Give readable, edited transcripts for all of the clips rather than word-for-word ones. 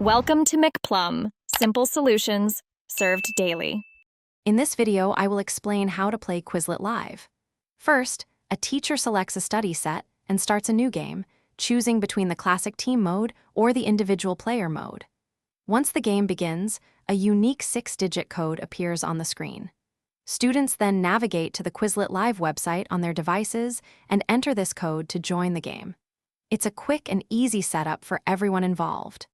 Welcome to McPlum, simple solutions served daily. In this video, I will explain how to play Quizlet live. First, a teacher selects a study set and starts a new game, choosing between the classic team mode or the individual player mode. Once the game begins, a unique 6-digit code appears on the screen. Students then navigate to the Quizlet Live website on their devices and enter this code to join the game. It's a quick and easy setup for everyone involved.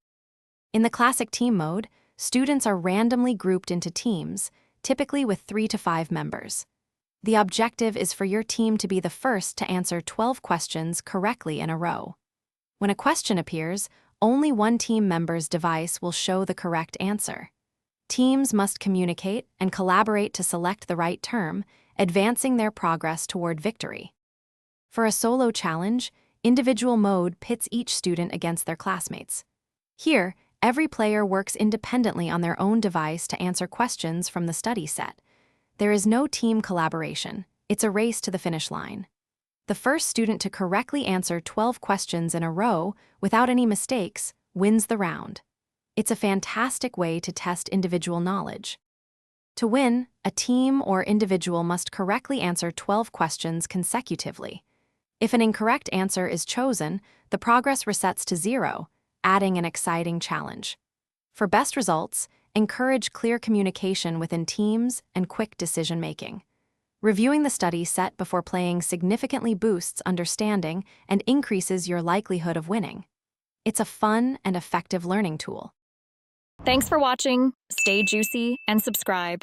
In the classic team mode, students are randomly grouped into teams, typically with 3 to 5 members. The objective is for your team to be the first to answer 12 questions correctly in a row. When a question appears, only one team member's device will show the correct answer. Teams must communicate and collaborate to select the right term, advancing their progress toward victory. For a solo challenge, individual mode pits each student against their classmates. Here, every player works independently on their own device to answer questions from the study set. There is no team collaboration. It's a race to the finish line. The first student to correctly answer 12 questions in a row without any mistakes wins the round. It's a fantastic way to test individual knowledge. To win, a team or individual must correctly answer 12 questions consecutively. If an incorrect answer is chosen, the progress resets to 0, adding an exciting challenge. For best results, encourage clear communication within teams and quick decision-making. Reviewing the study set before playing significantly boosts understanding and increases your likelihood of winning. It's a fun and effective learning tool. Thanks for watching. Stay juicy and subscribe.